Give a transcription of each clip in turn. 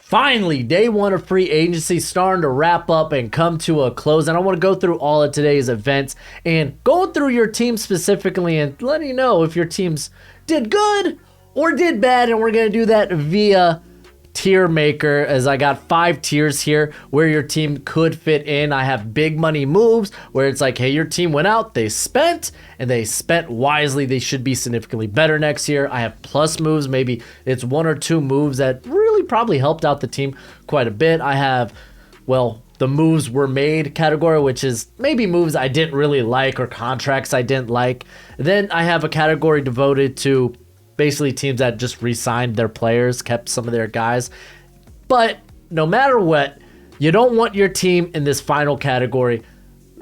Finally, day one of free agency starting to wrap up and come to a close. And I want to go through all of today's events and go through your team specifically and letting you know if your teams did good or did bad. And we're going to do that via tier maker, as I got 5 tiers here where your team could fit in. I have big money moves where it's like, hey, your team went out, they spent, and they spent wisely. They should be significantly better next year. I have plus moves. Maybe it's 1 or 2 moves that really probably helped out the team quite a bit. I have, well, the moves were made category, which is maybe moves I didn't really like or contracts I didn't like. Then I have a category devoted to basically teams that just re-signed their players, kept some of their guys. But no matter what, you don't want your team in this final category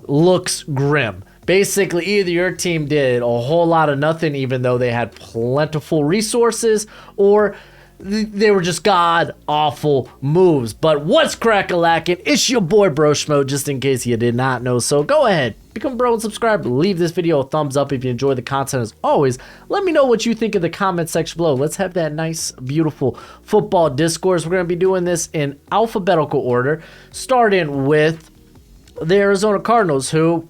looks grim. Basically, either your team did a whole lot of nothing, even though they had plentiful resources, or they were just god-awful moves. But what's crack-a-lackin'? It's your boy Broshmo, just in case you did not know. So go ahead, become a bro and subscribe. Leave this video a thumbs up if you enjoy the content. As always, let me know what you think in the comment section below. Let's have that nice, beautiful football discourse. We're going to be doing this in alphabetical order, starting with the Arizona Cardinals, who,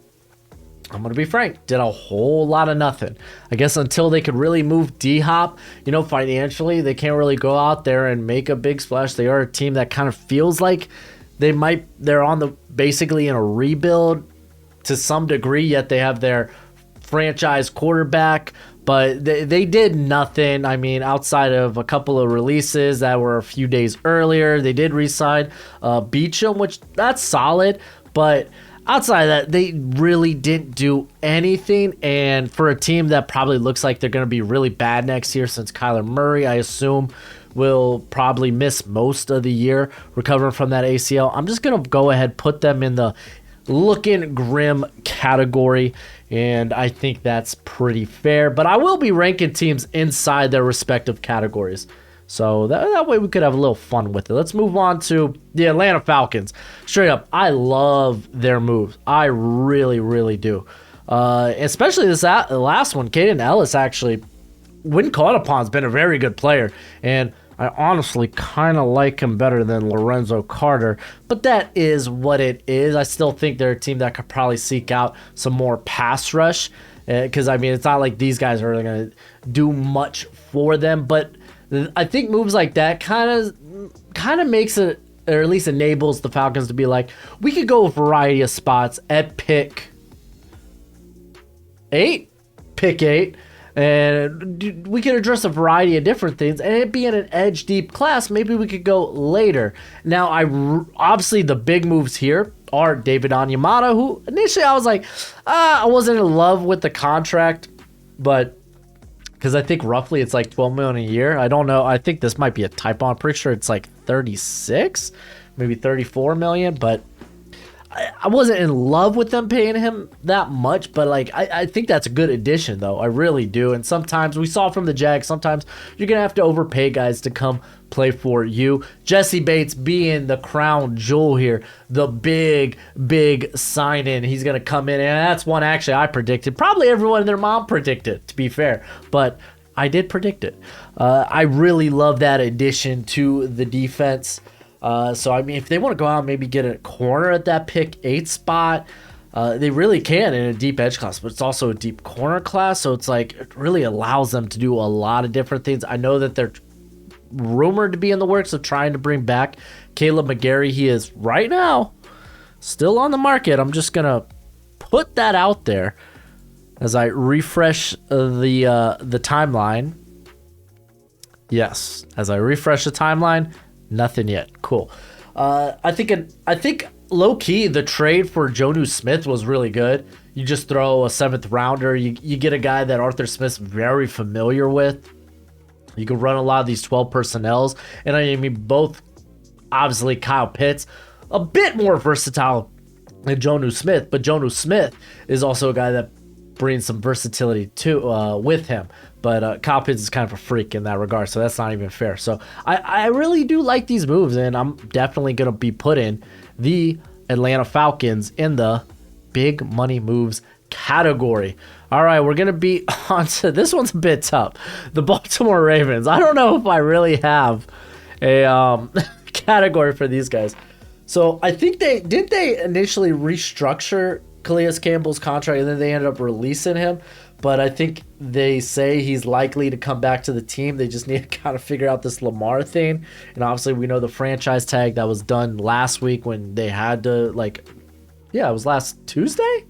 I'm going to be frank, did a whole lot of nothing. I guess until they could really move D-Hop, financially, they can't really go out there and make a big splash. They are a team that kind of feels like they're on basically in a rebuild to some degree, yet they have their franchise quarterback, but they did nothing. I mean, outside of a couple of releases that were a few days earlier, they did re-sign Beachum, which that's solid, but outside of that, they really didn't do anything. And for a team that probably looks like they're going to be really bad next year, since Kyler Murray, I assume, will probably miss most of the year recovering from that ACL, I'm just going to go ahead, put them in the looking grim category, and I think that's pretty fair. But I will be ranking teams inside their respective categories, so that way we could have a little fun with it. Let's move on to the Atlanta Falcons. Straight up, I love their moves. I really, really do. Especially this last one. Caden Ellis, actually, when called upon, has been a very good player, and I honestly kind of like him better than Lorenzo Carter, but that is what it is. I still think they're a team that could probably seek out some more pass rush, because, I mean, it's not like these guys are really going to do much for them, but I think moves like that kind of makes it, or at least enables the Falcons to be like, we could go a variety of spots at pick 8, and we could address a variety of different things, and it being an edge deep class, maybe we could go later. Now, obviously the big moves here are David Onyemata, who initially I was like, I wasn't in love with the contract, but because I think roughly it's like $12 million a year. I don't know. I think this might be a typo. I'm pretty sure it's like 36, maybe 34 million, but I wasn't in love with them paying him that much, but like I think that's a good addition, though. I really do. And sometimes we saw from the Jags, sometimes you're gonna have to overpay guys to come play for you. Jessie Bates being the crown jewel here, the big sign-in. He's gonna come in, and that's one actually I predicted. Probably everyone and their mom predicted, to be fair, but I did predict it. I really love that addition to the defense. So, I mean, if they want to go out and maybe get a corner at that pick 8 spot, they really can in a deep edge class, but it's also a deep corner class. So it's like, it really allows them to do a lot of different things. I know that they're rumored to be in the works of trying to bring back Caleb McGarry. He is right now still on the market. I'm just going to put that out there as I refresh the timeline. Yes, as I refresh the timeline, nothing yet. Cool. I think low key the trade for Jonnu Smith was really good. You just throw a 7th rounder. You get a guy that Arthur Smith's very familiar with. You can run a lot of these 12 personnels, and I mean both. Obviously, Kyle Pitts a bit more versatile than Jonnu Smith, but Jonnu Smith is also a guy that brings some versatility to with him. But Kyle Pitts is kind of a freak in that regard, so that's not even fair. So I really do like these moves, and I'm definitely going to be putting the Atlanta Falcons in the big money moves category. All right, we're going to be on to this one's a bit tough. The Baltimore Ravens. I don't know if I really have a category for these guys. So I think they initially restructure Calais Campbell's contract, and then they ended up releasing him. But I think they say he's likely to come back to the team. They just need to kind of figure out this Lamar thing. And obviously we know the franchise tag that was done last week when they had to, like, yeah, it was last Tuesday?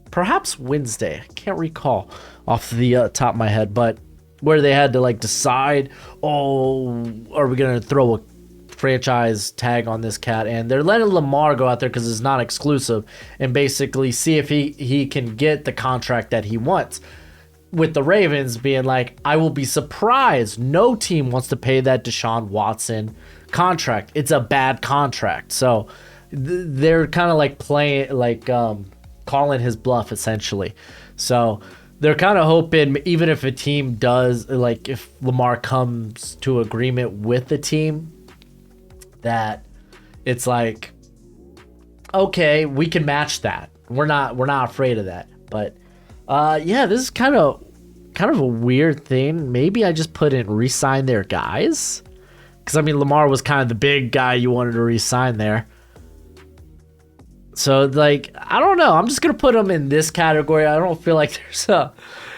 Perhaps Wednesday. I can't recall off the top of my head. But where they had to, like, decide, are we going to throw a franchise tag on this cat? And they're letting Lamar go out there because it's not exclusive and basically see if he can get the contract that he wants, with the Ravens being like, I will be surprised no team wants to pay that Deshaun Watson contract. It's a bad contract. So they're kind of like playing, like calling his bluff essentially. So they're kind of hoping, even if a team does, like if Lamar comes to agreement with the team, that it's like, okay, we can match that. We're not afraid of that. But yeah, this is kind of a weird thing. Maybe I just put in re-sign their guys, because I mean Lamar was kind of the big guy you wanted to re-sign there. So like, I don't know. I'm just gonna put him in this category. I don't feel like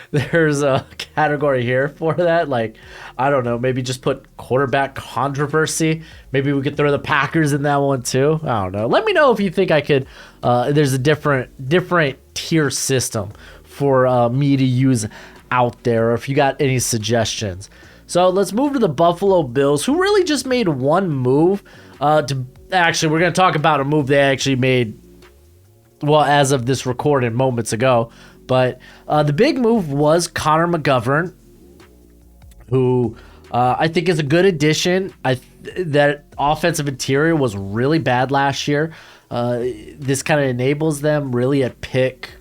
there's a category here for that. Like, I don't know, maybe just put quarterback controversy. Maybe we could throw the Packers in that one too. I don't know. Let me know if you think I could, there's a different tier system for me to use out there, or if you got any suggestions. So let's move to the Buffalo Bills, who really just made one move. Actually, we're going to talk about a move they actually made, well, as of this recording moments ago. But the big move was Connor McGovern, who I think is a good addition. That offensive interior was really bad last year. This kind of enables them really at pick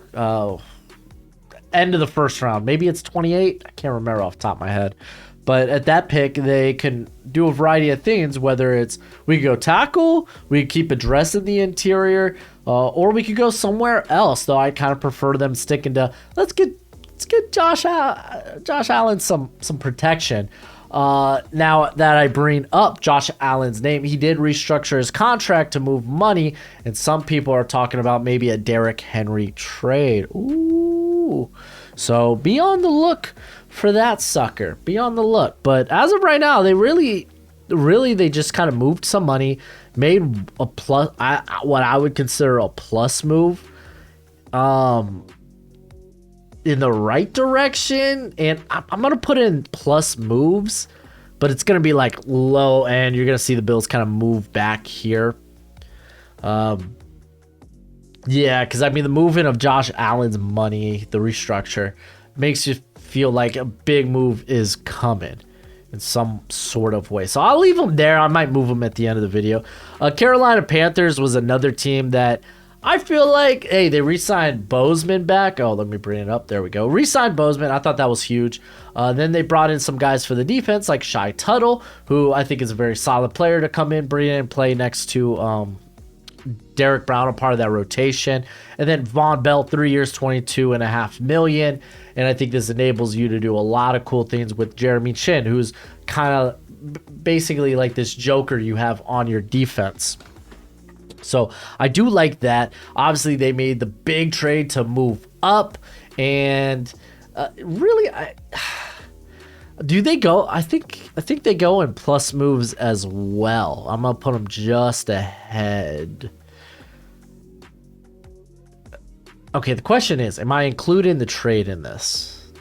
end of the first round. Maybe it's 28. I can't remember off the top of my head. But at that pick, they can do a variety of things, whether it's we could go tackle, we could keep addressing the interior, or we could go somewhere else. Though I kind of prefer them sticking to let's get Josh Allen some protection. Now that I bring up Josh Allen's name, he did restructure his contract to move money, and some people are talking about maybe a Derrick Henry trade. Ooh, so be on the look for that sucker. Be on the look. But as of right now, they really they just kind of moved some money, made a plus, what I would consider a plus move, in the right direction. And I'm gonna put in plus moves, but it's gonna be like low end. You're gonna see the Bills kind of move back here. Yeah, because I mean the movement of Josh Allen's money, the restructure, makes you feel like a big move is coming in some sort of way. So I'll leave them there. I might move them at the end of the video. Carolina Panthers was another team that I feel like, hey, they re-signed Bozeman back. Oh, let me bring it up. There we go. Re-signed Bozeman. I thought that was huge. Then they brought in some guys for the defense like Shy Tuttle, who I think is a very solid player to come in, bring in and play next to Derek Brown, a part of that rotation. And then Von Bell, 3 years, $22.5 million. And I think this enables you to do a lot of cool things with Jeremy Chin, who's kind of basically like this joker you have on your defense. So I do like that. Obviously, they made the big trade to move up. And really, do they go? I think they go in plus moves as well. I'm going to put them just ahead. Okay, the question is, am I including the trade in this?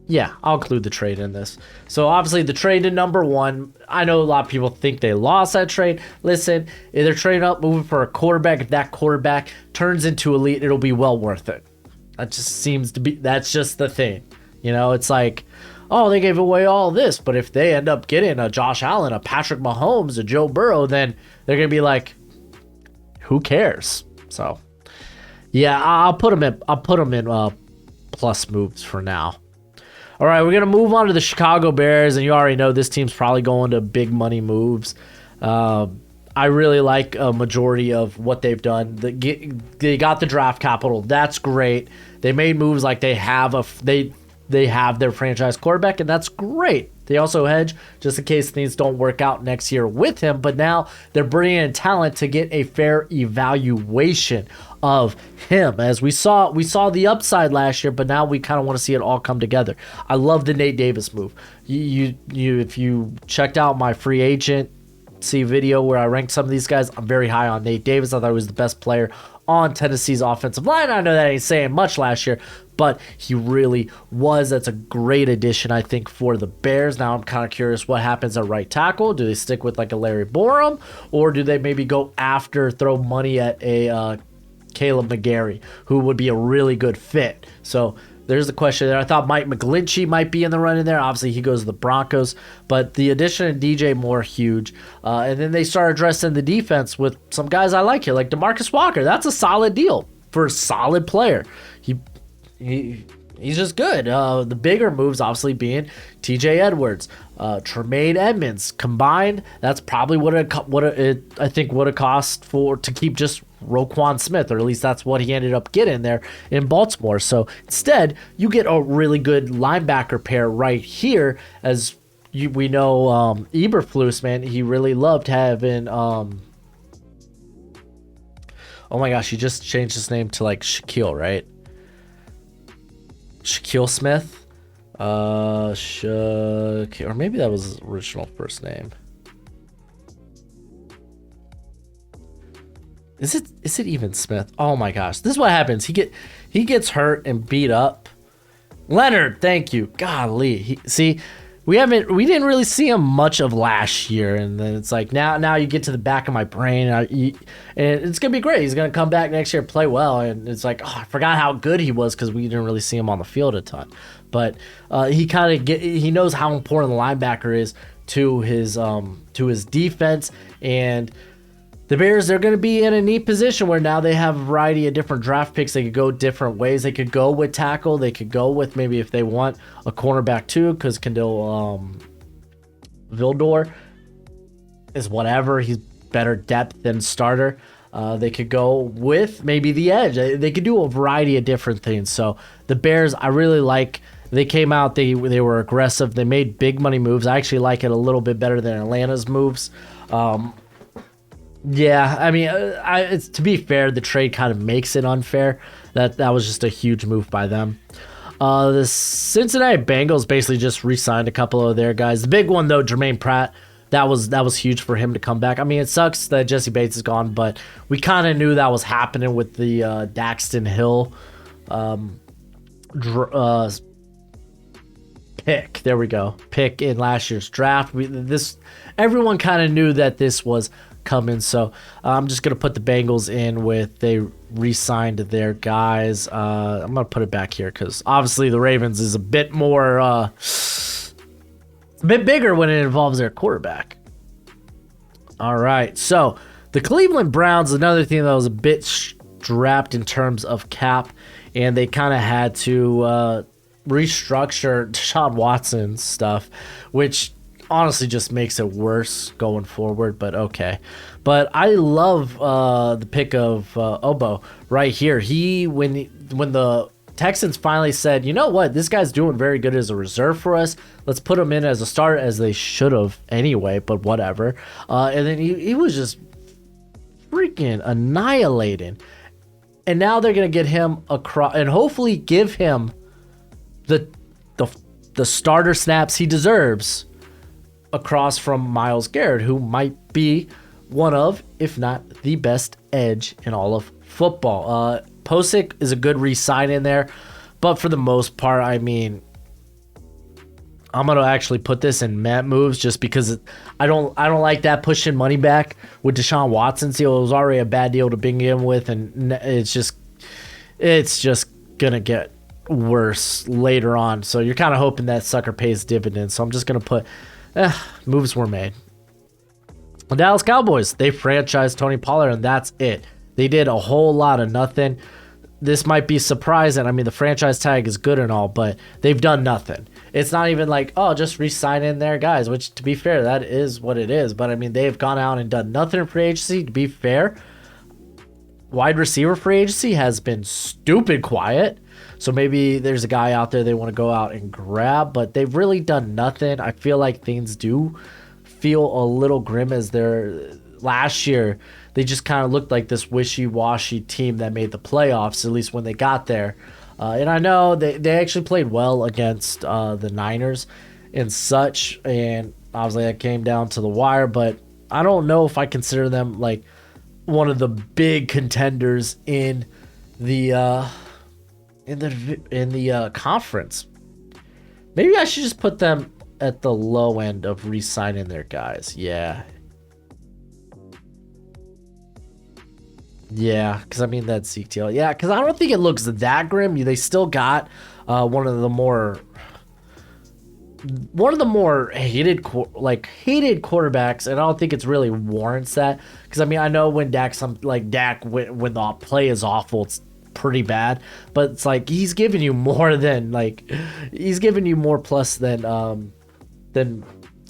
Yeah, I'll include the trade in this. So obviously the trade to number one, I know a lot of people think they lost that trade. Listen, if they're trading up, moving for a quarterback, if that quarterback turns into elite, it'll be well worth it. That just seems to be, that's just the thing. You know, it's like, oh, they gave away all this, but if they end up getting a Josh Allen, a Patrick Mahomes, a Joe Burrow, then they're going to be like, who cares? So yeah, I'll put them in plus moves for now. All right, we're going to move on to the Chicago Bears, and you already know this team's probably going to big money moves. I really like a majority of what they've done. They got the draft capital. That's great. They made moves like they they have their franchise quarterback, and that's great. They also hedge just in case things don't work out next year with him, but now they're bringing in talent to get a fair evaluation of him. As we saw the upside last year, but now we kind of want to see it all come together. I love the Nate Davis move. If you checked out my free agent video where I ranked some of these guys, I'm very high on Nate Davis. I thought he was the best player on Tennessee's offensive line. I know that ain't saying much last year, but he really was. That's a great addition, I think, for the Bears. Now I'm kind of curious what happens at right tackle. Do they stick with like a Larry Borum, or do they maybe go after, throw money at a Caleb McGarry, who would be a really good fit? So there's the question there. I thought Mike McGlinchey might be in the running there. Obviously, he goes to the Broncos, but the addition of DJ Moore, huge. And then they start addressing the defense with some guys I like here, like DeMarcus Walker. That's a solid deal for a solid player. He's just good. The bigger moves, obviously, being T.J. Edwards, Tremaine Edmunds combined. That's probably what I think would have cost to keep just Roquan Smith, or at least that's what he ended up getting there in Baltimore. So instead, you get a really good linebacker pair right here. As we know, Eberflus, man, he really loved having. Oh my gosh, he just changed his name to like Shaquille, right? Shaquille Smith, or maybe that was his original first name. Is it even Smith? Oh my gosh, this is what happens. He gets hurt and beat up. Leonard, thank you. Golly, we didn't really see him much of last year, and then it's like now you get to the back of my brain, and it's gonna be great. He's gonna come back next year and play well, and it's like, oh, I forgot how good he was because we didn't really see him on the field a ton. But he knows how important the linebacker is to his defense. And the Bears, they're going to be in a neat position where now they have a variety of different draft picks. They could go different ways. They could go with tackle. They could go with, maybe if they want, a cornerback too, because Kendall Vildor is whatever. He's better depth than starter. They could go with maybe the edge. They could do a variety of different things. So the Bears, I really like. They came out. They were aggressive. They made big money moves. I actually like it a little bit better than Atlanta's moves. Yeah, I mean, it's, to be fair, the trade kind of makes it unfair. That was just a huge move by them. The Cincinnati Bengals basically just re-signed a couple of their guys. The big one, though, Jermaine Pratt, that was huge for him to come back. I mean, it sucks that Jessie Bates is gone, but we kind of knew that was happening with the Daxton Hill pick. There we go. Pick in last year's draft. Everyone kind of knew that this was coming, so I'm just gonna put the Bengals in with they re-signed their guys. I'm gonna put it back here because obviously the Ravens is a bit more a bit bigger when it involves their quarterback. All right, so the Cleveland Browns, another thing that was a bit strapped in terms of cap, and they kind of had to restructure Deshaun Watson stuff, which honestly just makes it worse going forward, but okay. But I love the pick of Obo right here. When the Texans finally said, you know what, this guy's doing very good as a reserve for us, let's put him in as a starter, as they should have anyway, but whatever. And then he was just freaking annihilating. And now they're going to get him across and hopefully give him the starter snaps he deserves across from Myles Garrett, who might be one of, if not the best edge in all of football. Posick is a good re-sign in there, but for the most part, I mean, I'm gonna actually put this in Matt moves just because I don't like that pushing money back with Deshaun Watson. See, it was already a bad deal to bring him with, and it's just gonna get worse later on. So you're kind of hoping that sucker pays dividends. So I'm just gonna put moves were made. The Dallas Cowboys, they franchised Tony Pollard, and that's it. They did a whole lot of nothing. This might be surprising. I mean, the franchise tag is good and all, but they've done nothing. It's not even like, oh, just re-sign in there, guys, which, to be fair, that is what it is. But, I mean, they've gone out and done nothing in free agency. To be fair, wide receiver free agency has been stupid quiet. So maybe there's a guy out there they want to go out and grab, but they've really done nothing. I feel like things do feel a little grim as their last year. They just kind of looked like this wishy-washy team that made the playoffs, at least when they got there. And I know they actually played well against the Niners and such, and obviously that came down to the wire, but I don't know if I consider them like one of the big contenders in the conference. Maybe I should just put them at the low end of re-signing their guys. Yeah, because I mean that's Zeke Taylor. Yeah, because I don't think it looks that grim. They still got one of the more hated quarterbacks, and I don't think it's really warrants that. Because I mean, I know when Dak when the play is awful, it's pretty bad, but it's like he's giving you more plus than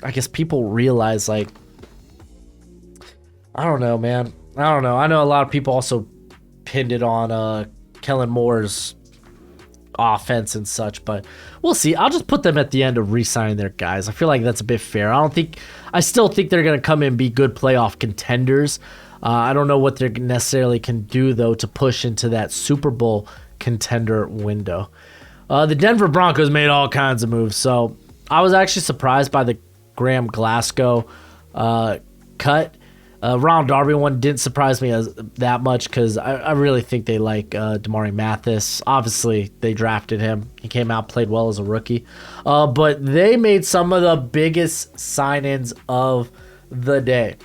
I guess people realize. Like, I don't know, man. I don't know. I know a lot of people also pinned it on Kellen Moore's offense and such, but we'll see. I'll just put them at the end of re-signing their guys. I feel like that's a bit fair. I still think they're going to come in and be good playoff contenders. I don't know what they necessarily can do, though, to push into that Super Bowl contender window. The Denver Broncos made all kinds of moves, so I was actually surprised by the Graham Glasgow cut. Ron Darby one didn't surprise me as that much because I really think they like Damari Mathis. Obviously, they drafted him. He came out, played well as a rookie. But they made some of the biggest sign-ins of the day.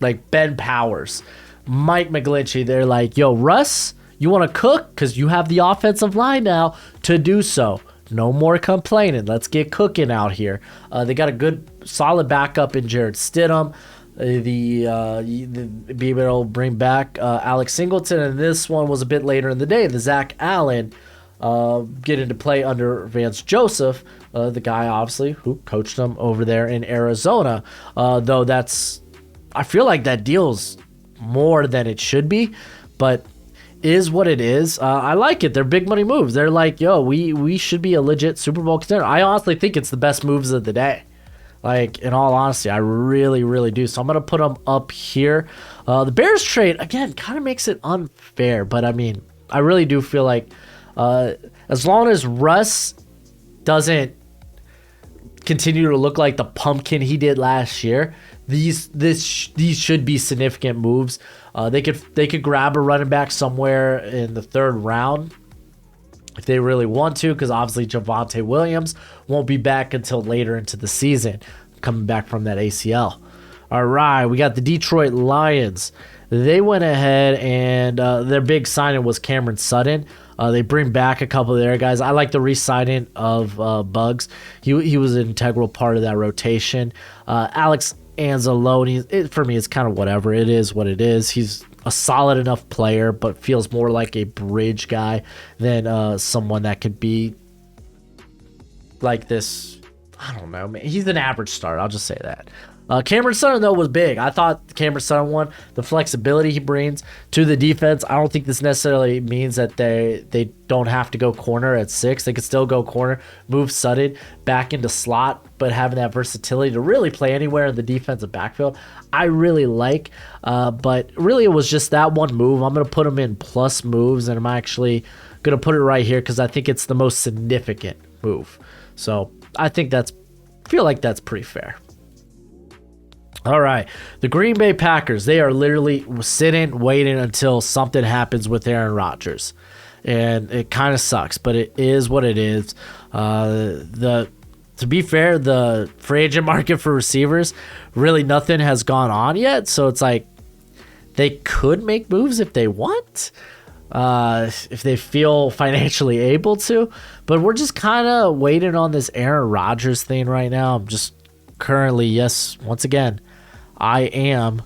Like Ben Powers, Mike McGlinchey. They're like, yo, Russ, you want to cook? Because you have the offensive line now to do so. No more complaining. Let's get cooking out here. They got a good, solid backup in Jared Stidham. Be able to bring back Alex Singleton, and this one was a bit later in the day. The Zach Allen get into play under Vance Joseph, the guy obviously who coached them over there in Arizona. Though I feel like that deal's more than it should be, but is what it is. I like it. They're big money moves. They're like, yo, we should be a legit Super Bowl contender. I honestly think it's the best moves of the day. Like, in all honesty, I really, really do. So I'm going to put them up here. The Bears trade, again, kind of makes it unfair. But, I mean, I really do feel like as long as Russ doesn't continue to look like the pumpkin he did last year, these should be significant moves. They could grab a running back somewhere in the third round if they really want to, because obviously Javonte Williams won't be back until later into the season, coming back from that ACL. All right, we got the Detroit Lions. They went ahead and their big signing was Cameron Sutton. They bring back a couple of their guys. I like the re-signing of Bugs. He was an integral part of that rotation. Alex Anzalone, for me, it's kind of whatever. It is what it is. He's a solid enough player, but feels more like a bridge guy than someone that could be like this. I don't know, man. He's an average starter. I'll just say that. Cameron Sutton, though, was big. I thought Cameron Sutton won. The flexibility he brings to the defense. I don't think this necessarily means that they don't have to go corner at 6. They could still go corner, move Sutton back into slot, but having that versatility to really play anywhere in the defensive backfield, I really like. But really, it was just that one move. I'm going to put him in plus moves, and I'm actually going to put it right here because I think it's the most significant move. So I feel like that's pretty fair. All right, the Green Bay Packers, they are literally sitting, waiting until something happens with Aaron Rodgers. And it kind of sucks, but it is what it is. To be fair, the free agent market for receivers, really nothing has gone on yet. So it's like they could make moves if they want, if they feel financially able to. But we're just kind of waiting on this Aaron Rodgers thing right now. I'm just currently, yes, once again, I am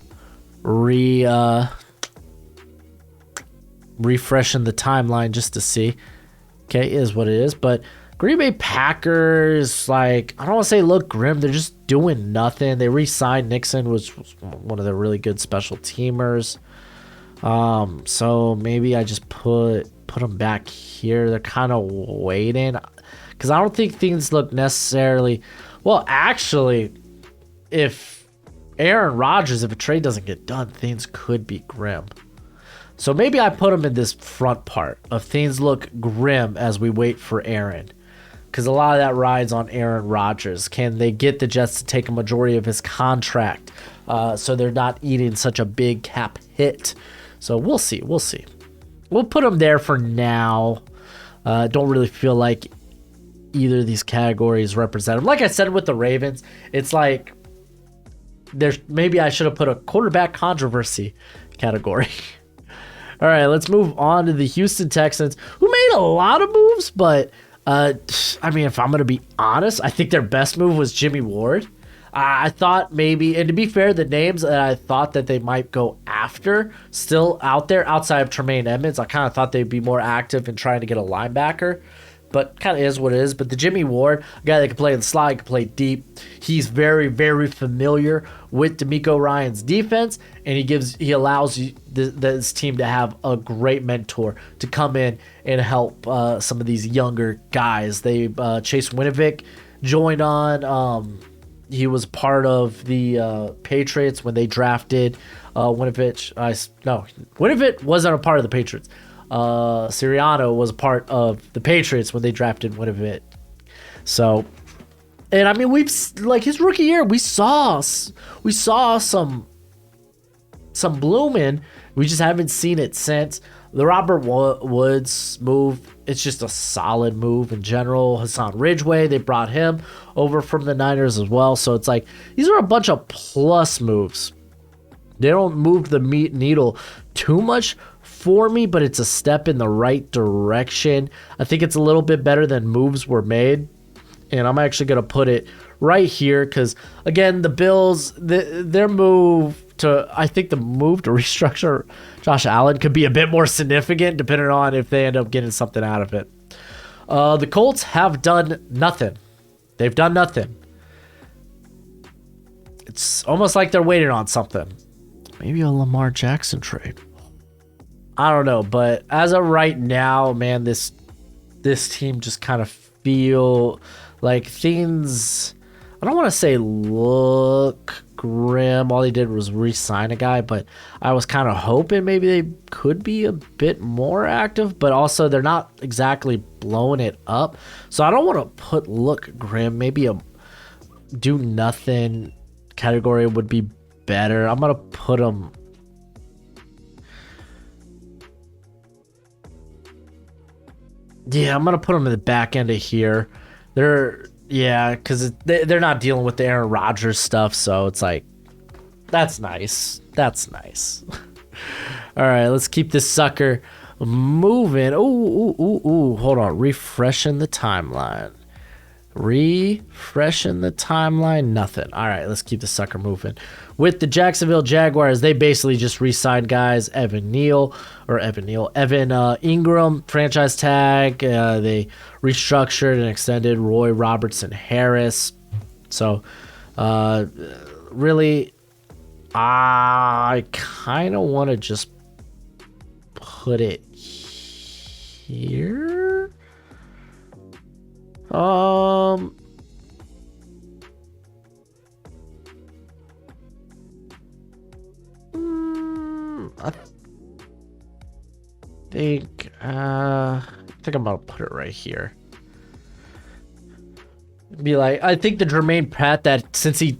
refreshing the timeline just to see. Okay, is what it is. But Green Bay Packers, like, I don't want to say look grim. They're just doing nothing. They re-signed Nixon, which was one of the really good special teamers. So maybe I just put put them back here. They're kind of waiting because I don't think things look necessarily. Well, actually, if Aaron Rodgers, if a trade doesn't get done, things could be grim. So maybe I put them in this front part of things look grim as we wait for Aaron. Because a lot of that rides on Aaron Rodgers. Can they get the Jets to take a majority of his contract so they're not eating such a big cap hit? So we'll see. We'll put them there for now. Don't really feel like either of these categories represent them. Like I said with the Ravens, it's like maybe I should have put a quarterback controversy category. All right, let's move on to the Houston Texans, who made a lot of moves, but I mean, if I'm going to be honest, I think their best move was Jimmy Ward. I thought maybe, and to be fair, the names that I thought that they might go after still out there outside of Tremaine Edmunds. I kind of thought they'd be more active in trying to get a linebacker, but kind of is what it is. But the Jimmy Ward, a guy that can play in the slot, can play deep. He's very, very familiar with DeMeco Ryans' defense, and he allows this team to have a great mentor to come in and help some of these younger guys. Chase Winovich joined on. He was part of the Patriots when they drafted Winovich. Winovich wasn't a part of the Patriots. Sirianni was a part of the Patriots when they drafted Winovich. So, and I mean, his rookie year, we saw some blooming. We just haven't seen it since. The Robert Woods move, it's just a solid move in general. Hassan Ridgeway, they brought him over from the Niners as well. So it's like, these are a bunch of plus moves. They don't move the needle too much for me, but it's a step in the right direction. I think it's a little bit better than moves were made. And I'm actually going to put it right here because, again, the Bills, their move I think the move to restructure Josh Allen could be a bit more significant depending on if they end up getting something out of it. The Colts have done nothing. They've done nothing. It's almost like they're waiting on something. Maybe a Lamar Jackson trade. I don't know, but as of right now, man, this team just kind of feel like things, I don't want to say look grim. All they did was re-sign a guy, but I was kind of hoping maybe they could be a bit more active, but also they're not exactly blowing it up. So I don't want to put look grim. Maybe a do nothing category would be better. I'm going to put them. Yeah, I'm going to put them in the back end of here. Because they're not dealing with the Aaron Rodgers stuff, so it's like, that's nice. That's nice. All right, let's keep this sucker moving. Ooh, hold on. Refreshing the timeline. Nothing. All right, let's keep the sucker moving. With the Jacksonville Jaguars, they basically just re-signed guys. Evan Ingram, franchise tag. They restructured and extended Roy Robertson Harris. So, really, I kind of want to just put it here. I think I'm gonna put it right here. Be like, I think the Jermaine Pratt, that since he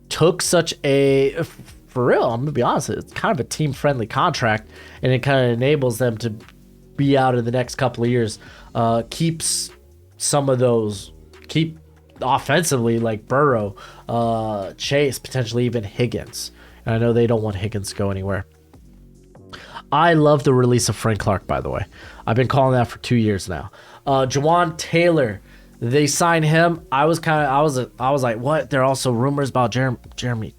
took such a, for real, I'm gonna be honest, it's kind of a team-friendly contract, and it kind of enables them to be out in the next couple of years. Keeps some of those, keep offensively like Burrow, Chase, potentially even Higgins. And I know they don't want Higgins to go anywhere. I love the release of Frank Clark, by the way. I've been calling that for 2 years now. Jawwan Taylor, they signed him. I was like, what? There are also rumors about Laramie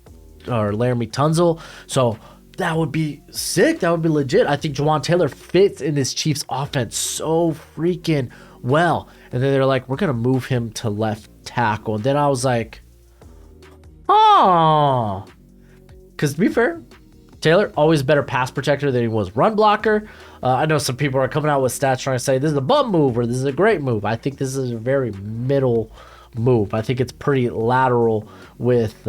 Tunzel. So that would be sick. That would be legit. I think Jawwan Taylor fits in this Chiefs offense so freaking well. And then they're like, we're going to move him to left tackle. And then I was like, oh. Because to be fair, Taylor, always better pass protector than he was run blocker. I know some people are coming out with stats trying to say this is a bum move or this is a great move. I think this is a very middle move. I think it's pretty lateral with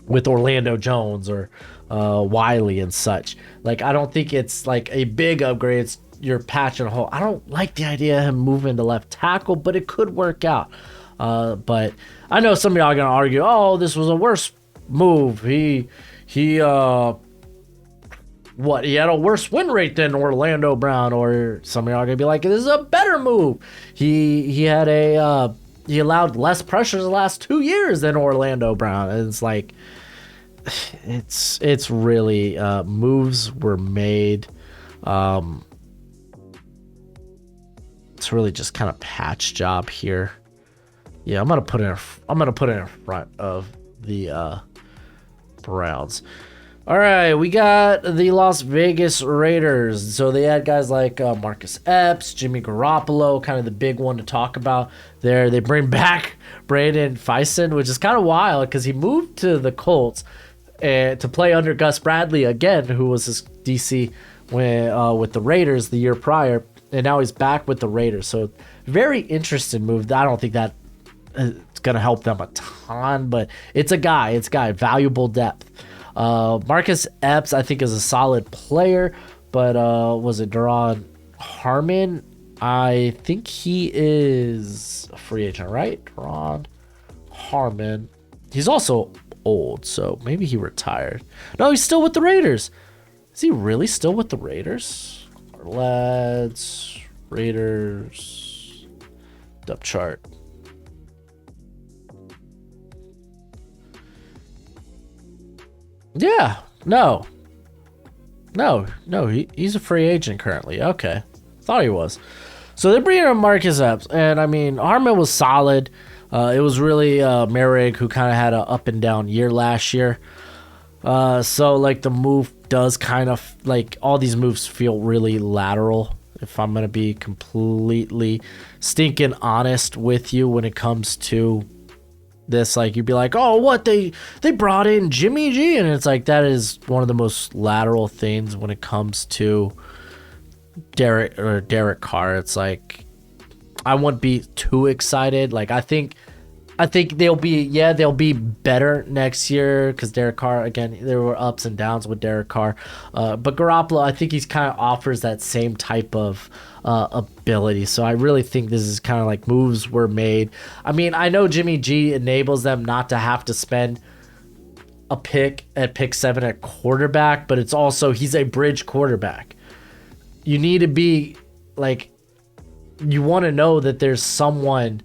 Orlando Jones or Wiley and such. Like, I don't think it's like a big upgrade. It's you're patching a hole. I don't like the idea of him moving to left tackle, but it could work out. But I know some of y'all are gonna argue, oh, this was a worse move. He had a worse win rate than Orlando Brown, or some of y'all are gonna be like, this is a better move. He allowed less pressures the last 2 years than Orlando Brown. And it's like, it's really moves were made. It's really just kind of patch job here. Yeah, I'm gonna put it in front of the Browns. All right, we got the Las Vegas Raiders. So they had guys like Marcus Epps, Jimmy Garoppolo, kind of the big one to talk about there. They bring back Brandon Facyson, which is kind of wild because he moved to the Colts to play under Gus Bradley again, who was his DC with the Raiders the year prior, and now he's back with the Raiders. So very interesting move. I don't think that it's going to help them a ton, but it's a guy, valuable depth. Marcus Epps, I think, is a solid player, but was it Daron Harmon? I think he is a free agent, right? Daron Harmon. He's also old, so maybe he retired. No, he's still with the Raiders. Is he really still with the Raiders? Lads, Raiders, depth chart. Yeah, no, he's a free agent currently. Okay, thought he was. So they're bringing in Marcus Epps, and I mean, Harmon was solid. It was really Merrick who kind of had an up and down year last year. So like the move does kind of, like, all these moves feel really lateral. If I'm gonna be completely stinking honest with you when it comes to this, like, you'd be like, oh, what, they brought in Jimmy G, and it's like, that is one of the most lateral things when it comes to Derek Carr. It's like, I wouldn't be too excited. Like, I think they'll be better next year because Derek Carr, again, there were ups and downs with Derek Carr, but Garoppolo, I think he's kind of offers that same type of ability. So I really think this is kind of like moves were made. I mean, I know Jimmy G enables them not to have to spend a pick at pick 7 at quarterback, but it's also, he's a bridge quarterback. You need to be like, you want to know that there's someone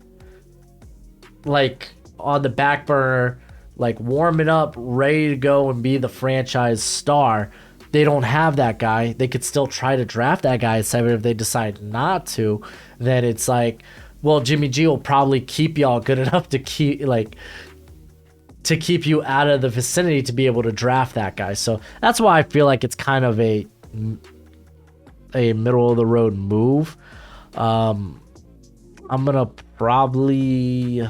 like on the back burner, like warming up, ready to go and be the franchise star. They don't have that guy. They could still try to draft that guy at 7 if they decide not to. Then it's like, well, Jimmy G will probably keep y'all good enough to keep you out of the vicinity to be able to draft that guy. So that's why I feel like it's kind of a middle of the road move. I'm gonna probably,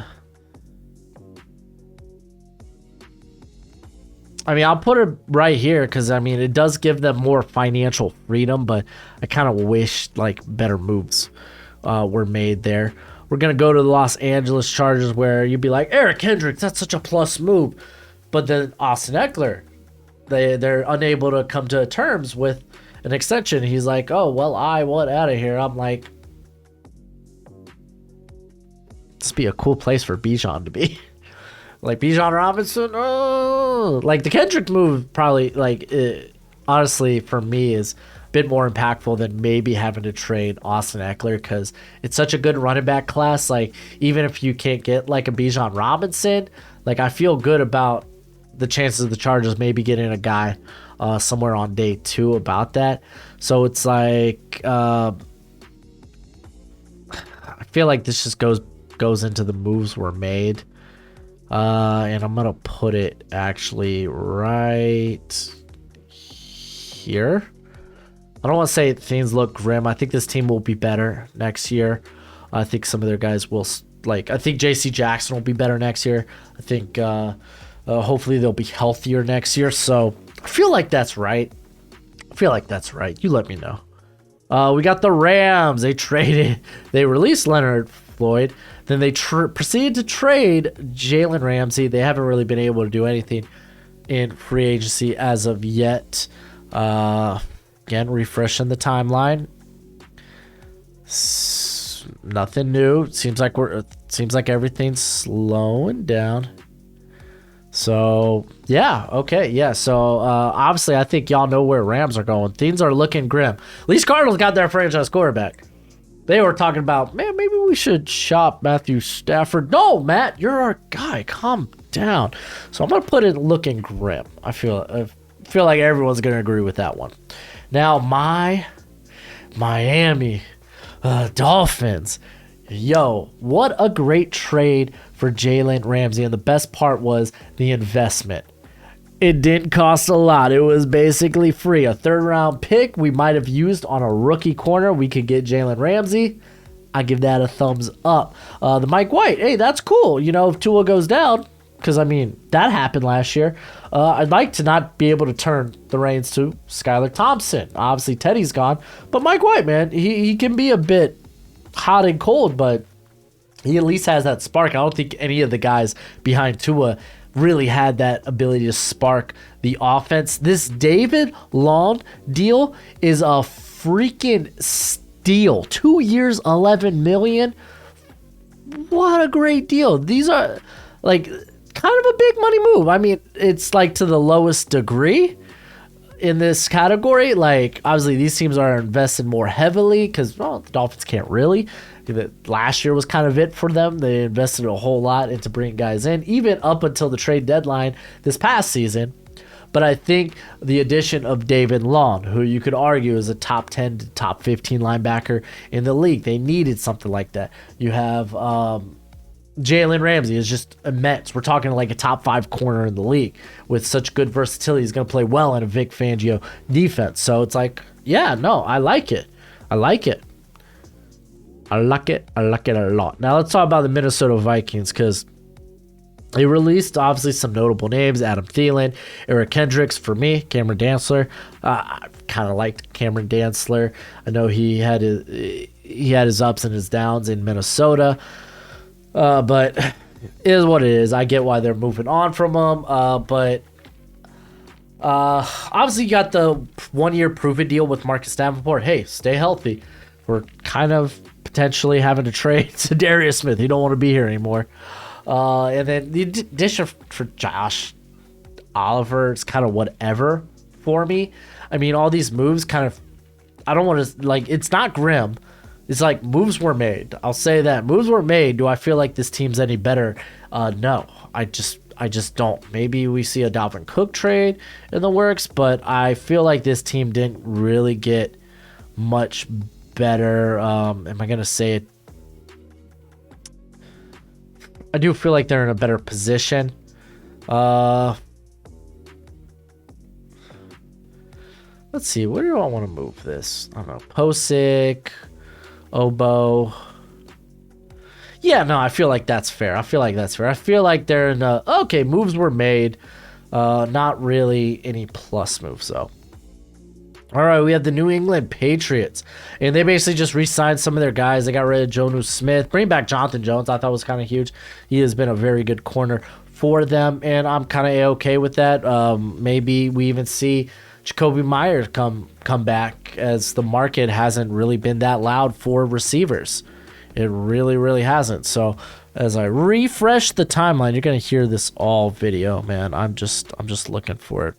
I mean, I'll put it right here because, I mean, it does give them more financial freedom, but I kind of wish, like, better moves were made there. We're going to go to the Los Angeles Chargers, where you'd be like, Eric Kendricks, that's such a plus move. But then Austin Eckler, they're unable to come to terms with an extension. He's like, oh, well, I want out of here. I'm like, this be a cool place for Bijan to be. Like Bijan Robinson, oh, like the Kendrick move probably, like, honestly, for me, is a bit more impactful than maybe having to trade Austin Eckler, because it's such a good running back class. Like, even if you can't get like a Bijan Robinson, like, I feel good about the chances of the Chargers maybe getting a guy somewhere on day 2 about that. So it's like, I feel like this just goes into the moves were made. And I'm gonna put it actually right here. I don't want to say things look grim. I think this team will be better next year. I think some of their guys will, like, I think J.C. Jackson will be better next year. I think Hopefully they'll be healthier next year. So I feel like that's right. You let me know. We got the Rams. They released Leonard Floyd. Then they proceeded to trade Jalen Ramsey. They haven't really been able to do anything in free agency as of yet. Again, refreshing the timeline. Nothing new. Seems like everything's slowing down. So yeah, okay, yeah. So obviously, I think y'all know where Rams are going. Things are looking grim. At least Cardinals got their franchise quarterback. They were talking about, man, maybe we should shop Matthew Stafford. No, Matt, you're our guy. Calm down. So I'm gonna put it looking grim. I feel like everyone's gonna agree with that one. Now my Miami Dolphins. Yo, what a great trade for Jalen Ramsey. And the best part was the investment. It didn't cost a lot. It was basically free. A third-round pick we might have used on a rookie corner. We could get Jalen Ramsey. I give that a thumbs up. The Mike White, hey, that's cool. You know, if Tua goes down, because, I mean, that happened last year. I'd like to not be able to turn the reins to Skylar Thompson. Obviously, Teddy's gone. But Mike White, man, he can be a bit hot and cold, but he at least has that spark. I don't think any of the guys behind Tua really had that ability to spark the offense. This David Long deal is a freaking steal. 2 years, $11 million. What a great deal. These are like kind of a big money move. I mean, it's like to the lowest degree in this category. Like, obviously these teams are invested more heavily because, well, the Dolphins can't really. Last year was kind of it for them. They invested a whole lot into bringing guys in, even up until the trade deadline this past season. But I think the addition of David Long, who you could argue is a top 10 to top 15 linebacker in the league, they needed something like that. You have Jalen Ramsey is just immense. We're talking like a top 5 corner in the league with such good versatility. He's going to play well in a Vic Fangio defense. So it's like, yeah, no, I like it. I like it a lot. Now let's talk about the Minnesota Vikings, because they released obviously some notable names: Adam Thielen, Eric Kendricks. For me, Cameron Dantzler. I kind of liked Cameron Dantzler. I know he had his ups and his downs in Minnesota, but it is what it is. I get why they're moving on from him, but obviously you got the 1-year prove-it deal with Marcus Davenport. Hey, stay healthy. We're kind of potentially having to trade to Darius Smith. He don't want to be here anymore. And then the addition for Josh Oliver is kind of whatever for me. I mean, all these moves kind of, I don't want to, like, it's not grim. It's like moves were made. I'll say that. Moves were made. Do I feel like this team's any better? No. I just don't. Maybe we see a Dalvin Cook trade in the works, but I feel like this team didn't really get much better. Am I going to say it? I do feel like they're in a better position. Let's see. Where do I want to move this? I don't know. Posick, Obo. Yeah, no, I feel like that's fair. I feel like they're in a, okay, moves were made. Not really any plus moves, though. All right, we have the New England Patriots, and they basically just re-signed some of their guys. They got rid of Jonnu Smith, bring back Jonathan Jones. I thought was kind of huge. He has been a very good corner for them, and I'm kind of okay with that. Maybe we even see Jacoby Myers come back, as the market hasn't really been that loud for receivers. It really, really hasn't. So as I refresh the timeline, you're gonna hear this all video, man. I'm just looking for it.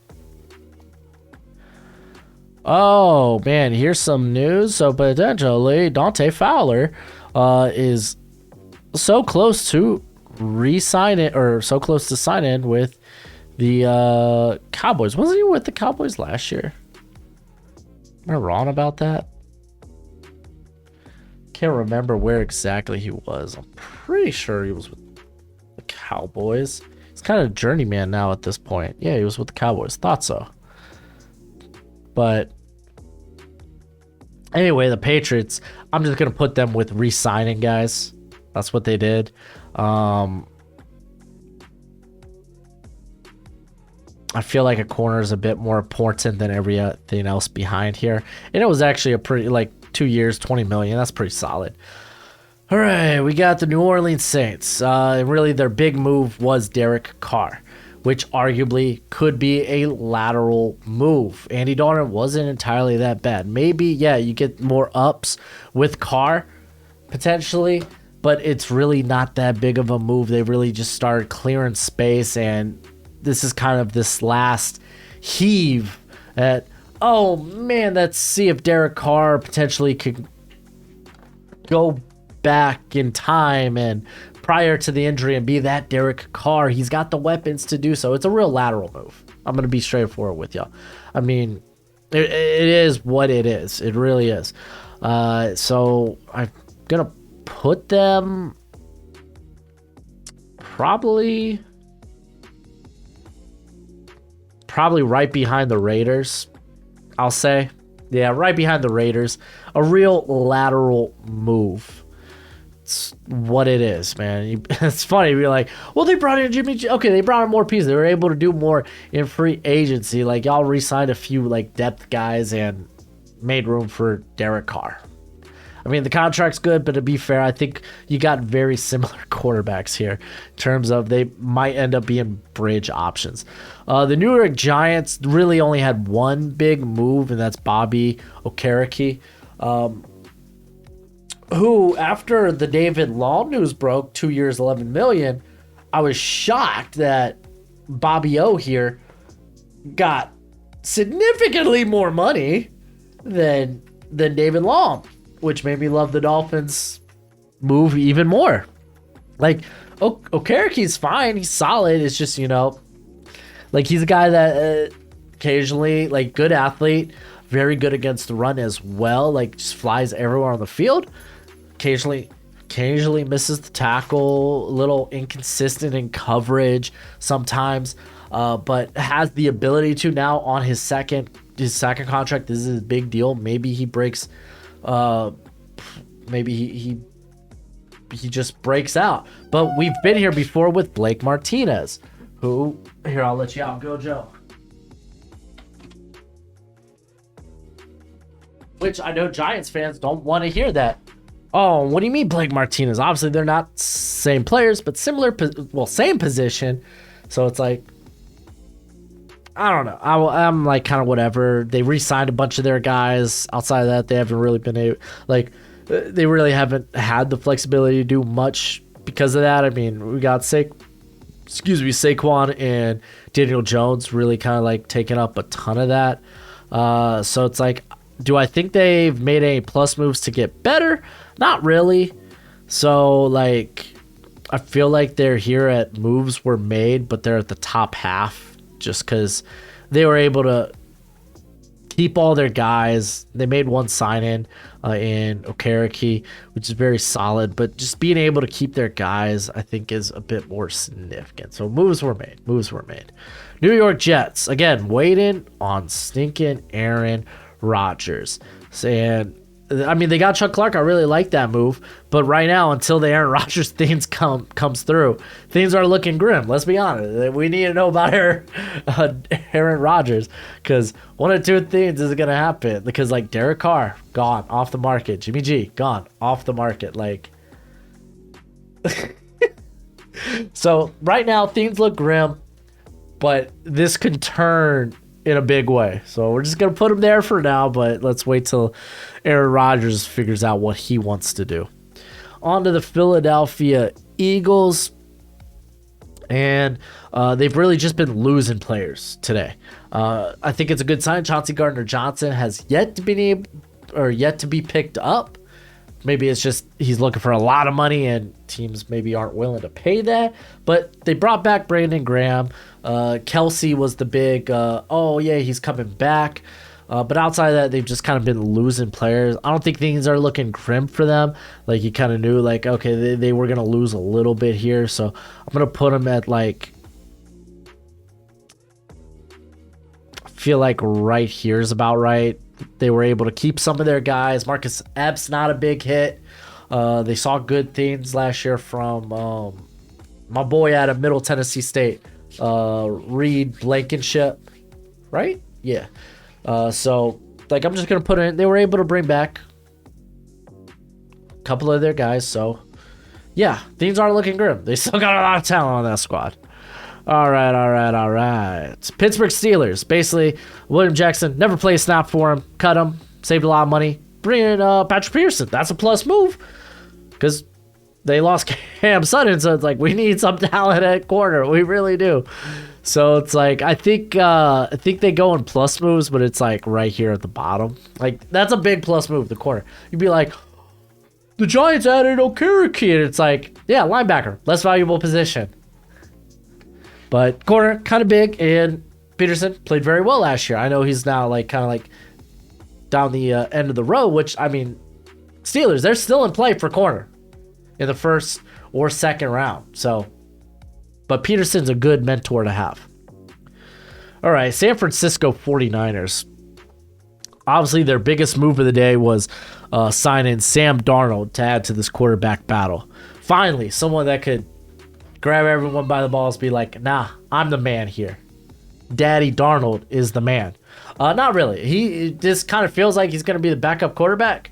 Oh, man, here's some news. So potentially Dante Fowler is so close to re-signing, or so close to sign in with the Cowboys. Wasn't he with the Cowboys last year? Am I wrong about that? Can't remember where exactly he was. I'm pretty sure he was with the Cowboys. He's kind of a journeyman now at this point. Yeah, he was with the Cowboys. Thought so. But anyway, the Patriots, I'm just going to put them with re-signing guys. That's what they did. I feel like a corner is a bit more important than everything else behind here. And it was actually a pretty, like, 2 years, 20 million. That's pretty solid. All right, we got the New Orleans Saints. Really, their big move was Derek Carr, which arguably could be a lateral move. Andy Dalton wasn't entirely that bad. Maybe, yeah, you get more ups with Carr, potentially, but it's really not that big of a move. They really just started clearing space, and this is kind of this last heave at, oh man, let's see if Derek Carr potentially could go back in time and prior to the injury and be that Derek Carr. He's got the weapons to do so. It's a real lateral move. I'm going to be straightforward with y'all. I mean, it is what it is. It really is. So I'm going to put them probably right behind the Raiders, I'll say. Yeah, right behind the Raiders. A real lateral move. It's what it is, man. It's funny. You're like, well, they brought in Jimmy G. Okay, they brought in more pieces. They were able to do more in free agency. Like, y'all re-signed a few, like, depth guys and made room for Derek Carr. I mean, the contract's good, but to be fair, I think you got very similar quarterbacks here in terms of they might end up being bridge options. The New York Giants really only had one big move, and that's Bobby Okereke, who, after the David Law news broke, 2 years, $11 million, I was shocked that Bobby O here got significantly more money than David Long, which made me love the Dolphins move even more. Like, Okereke's fine. He's solid. It's just, like, he's a guy that occasionally, like, good athlete, very good against the run as well. Like, just flies everywhere on the field. Occasionally misses the tackle, a little inconsistent in coverage sometimes, but has the ability to now on his second contract. This is a big deal. Maybe he breaks... maybe he just breaks out. But we've been here before with Blake Martinez, who, here, I'll let you out. Go, Joe. Which I know Giants fans don't want to hear that. Oh, what do you mean Blake Martinez? Obviously, they're not same players, but same position. So it's like, I don't know. I'm like kind of whatever. They re-signed a bunch of their guys. Outside of that, they haven't really been able, like, they really haven't had the flexibility to do much because of that. I mean, we got Saquon and Daniel Jones really kind of like taking up a ton of that. So it's like, do I think they've made any plus moves to get better? Not really. So like, I feel like they're here at moves were made, but they're at the top half just because they were able to keep all their guys. They made one sign-in in Okereke, which is very solid, but just being able to keep their guys, I think, is a bit more significant. So moves were made. New York Jets, again, waiting on stinking Aaron Rodgers. And I mean, they got Chuck Clark. I really like that move. But right now, until the Aaron Rodgers things comes through, things are looking grim. Let's be honest. We need to know about Aaron Rodgers, because one of two things is going to happen. Because, like, Derek Carr, gone, off the market. Jimmy G, gone, off the market. Like, so right now, things look grim, but this could turn in a big way. So we're just going to put him there for now, but let's wait till Aaron Rodgers figures out what he wants to do. On to the Philadelphia Eagles. And they've really just been losing players today. I think it's a good sign. Chauncey Gardner-Johnson has yet to be picked up. Maybe it's just he's looking for a lot of money and teams maybe aren't willing to pay that. But they brought back Brandon Graham. Kelsey was the big, he's coming back. But outside of that, they've just kind of been losing players. I don't think things are looking grim for them. Like, you kind of knew, like, okay, they were going to lose a little bit here. So I'm going to put them at, like, I feel like right here is about right. They were able to keep some of their guys. Marcus Epps, not a big hit. They saw good things last year from my boy out of Middle Tennessee State, Reed Blankenship, right? Yeah. So like I'm just gonna put in. They were able to bring back a couple of their guys. So yeah, things aren't looking grim. They still got a lot of talent on that squad. All right. Pittsburgh Steelers. Basically, William Jackson never played a snap for him. Cut him. Saved a lot of money. Bring in Patrick Peterson. That's a plus move because they lost Cam Sutton. So it's like we need some talent at corner. We really do. So it's like I think they go in plus moves, but it's like right here at the bottom. Like that's a big plus move. The corner. You'd be like, the Giants added Okereke, and it's like, yeah, linebacker, less valuable position. But corner, kind of big, and Peterson played very well last year. I know he's now like kind of like down the end of the road, which, I mean, Steelers, they're still in play for corner in the first or second round. So, but Peterson's a good mentor to have. All right, San Francisco 49ers. Obviously, their biggest move of the day was signing Sam Darnold to add to this quarterback battle. Finally, someone that could grab everyone by the balls, be like, nah, I'm the man here. Daddy Darnold is the man. Not really. He just kind of feels like he's going to be the backup quarterback,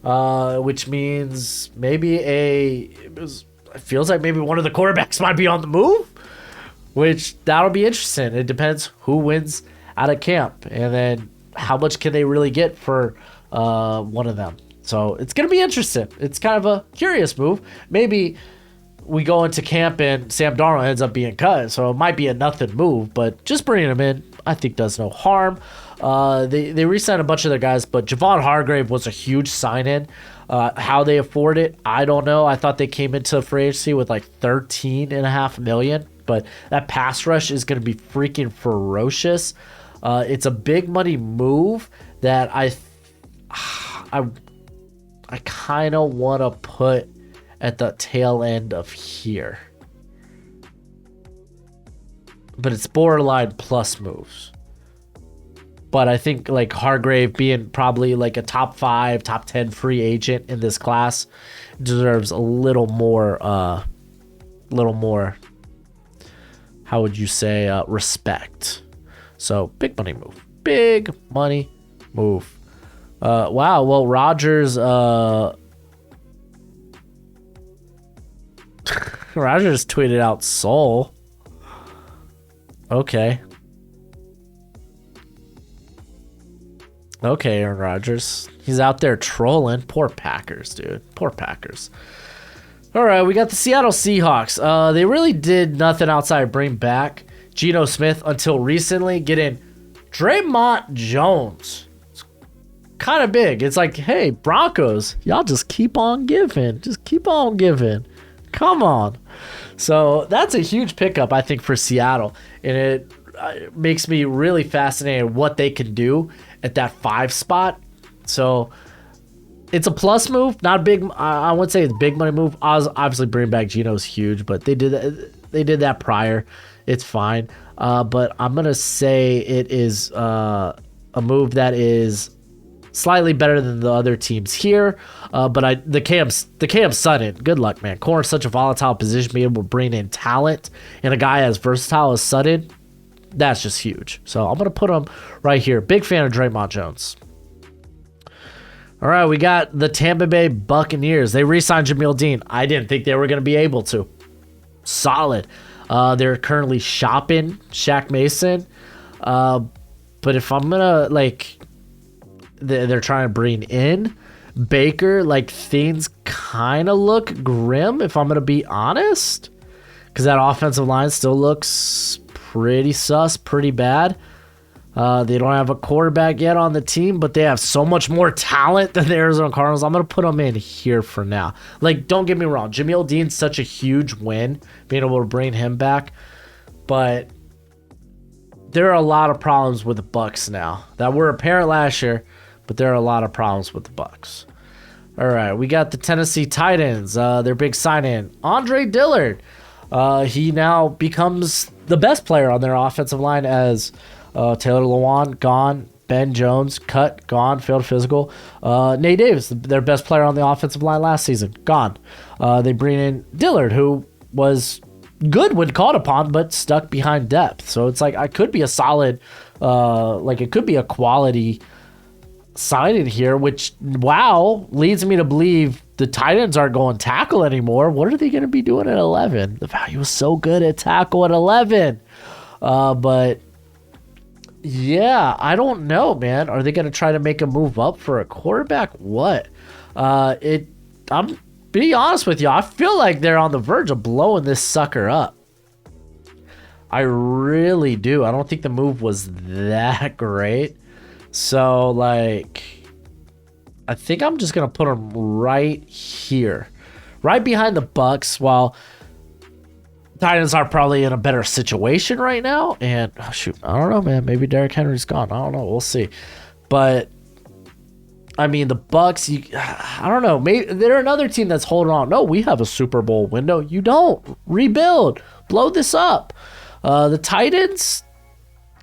which means maybe it feels like maybe one of the quarterbacks might be on the move, which that'll be interesting. It depends who wins out of camp, and then how much can they really get for one of them. So it's going to be interesting. It's kind of a curious move. Maybe we go into camp and Sam Darnold ends up being cut, so it might be a nothing move, but just bringing him in, I think, does no harm. They re-signed a bunch of their guys, but Javon Hargrave was a huge sign-in. How they afford it, I don't know. I thought they came into free agency with like $13.5 million, but that pass rush is going to be freaking ferocious. It's a big money move that I kind of want to put at the tail end of here. But it's borderline plus moves. But I think like Hargrave being probably like a top 5, top 10 free agent in this class deserves a little more, how would you say, respect. So big money move. Big money move. Wow. Well, Rodgers, Rodgers tweeted out Soul. Okay, Aaron Rodgers. He's out there trolling. Poor Packers, dude. Poor Packers. All right, we got the Seattle Seahawks. They really did nothing outside bring back Geno Smith until recently. Getting Draymond Jones. It's kind of big. It's like, hey, Broncos, y'all just keep on giving. Just keep on giving. Come on. So that's a huge pickup, I think, for Seattle. And it makes me really fascinated what they can do at that 5 spot. So it's a plus move, not a big. I wouldn't say it's a big money move. Obviously, bringing back Geno is huge, but they did that prior. It's fine. But I'm gonna say it is a move that is slightly better than the other teams here. But the Cam Sutton, good luck, man. Corner's such a volatile position, being able to bring in talent and a guy as versatile as Sutton, that's just huge. So I'm going to put him right here. Big fan of Draymond Jones. All right, we got the Tampa Bay Buccaneers. They re-signed Jamil Dean. I didn't think they were going to be able to. Solid. They're currently shopping Shaq Mason. But if I'm going to, they're trying to bring in Baker, things kind of look grim, if I'm going to be honest. Because that offensive line still looks pretty sus, pretty bad. They don't have a quarterback yet on the team, but they have so much more talent than the Arizona Cardinals. I'm going to put them in here for now. Don't get me wrong. Jamil Dean's such a huge win, being able to bring him back. But there are a lot of problems with the Bucs now that were apparent last year, but there are a lot of problems with the Bucs. All right, we got the Tennessee Titans. Their big sign-in, Andre Dillard. He now becomes the best player on their offensive line as Taylor Lewan, gone. Ben Jones, cut, gone, failed physical. Nate Davis, their best player on the offensive line last season, gone. They bring in Dillard, who was good when called upon, but stuck behind depth. So it's like I could be a solid, it could be a quality signing here, which, wow, leads me to believe the Titans aren't going tackle anymore. What are they going to be doing at 11? The value was so good at tackle at 11. But yeah, I don't know, man. Are they going to try to make a move up for a quarterback? What? I'm being honest with you. I feel like they're on the verge of blowing this sucker up. I really do. I don't think the move was that great. So, like, I think I'm just going to put them right here. Right behind the Bucks, while Titans are probably in a better situation right now. And, oh, shoot, I don't know, man. Maybe Derrick Henry's gone. I don't know. We'll see. But, I mean, the Bucks, I don't know. Maybe they're another team that's holding on. No, we have a Super Bowl window. You don't. Rebuild. Blow this up. The Titans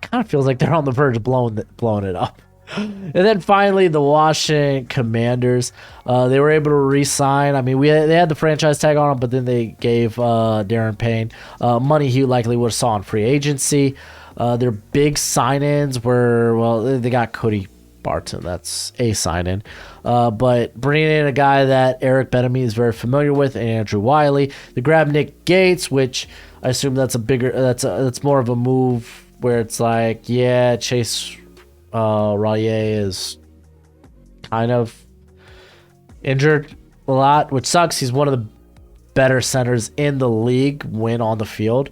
kind of feels like they're on the verge of blowing it up. And then finally, the Washington Commanders. They were able to re-sign. I mean, they had the franchise tag on them, but then they gave Darren Payne money he likely would have saw in free agency. Their big sign-ins were, well, they got Cody Barton. That's a sign-in. But bringing in a guy that Eric Bieniemy is very familiar with, and Andrew Wiley. They grabbed Nick Gates, which I assume that's more of a move where it's like, yeah, Chase Roullier is kind of injured a lot, which sucks. He's one of the better centers in the league when on the field,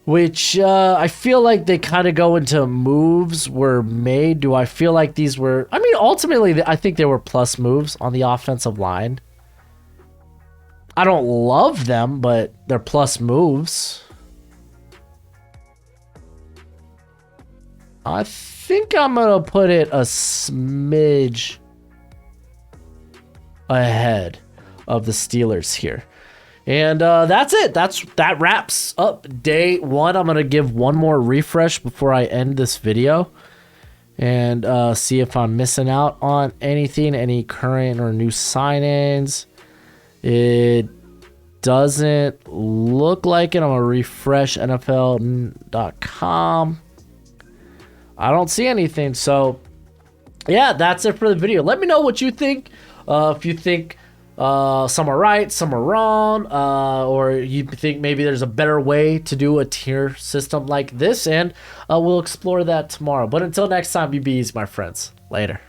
which I feel like they kind of go into moves were made. Do I feel like these were, I mean, ultimately, I think they were plus moves on the offensive line. I don't love them, but they're plus moves. I think I'm going to put it a smidge ahead of the Steelers here. And that's it. That wraps up day one. I'm going to give one more refresh before I end this video and see if I'm missing out on anything, any current or new sign-ins. It doesn't look like it. I'm going to refresh NFL.com. I don't see anything. So, yeah, that's it for the video. Let me know what you think. If you think some are right, some are wrong, or you think maybe there's a better way to do a tier system like this, and we'll explore that tomorrow. But until next time, be easy, my friends. Later.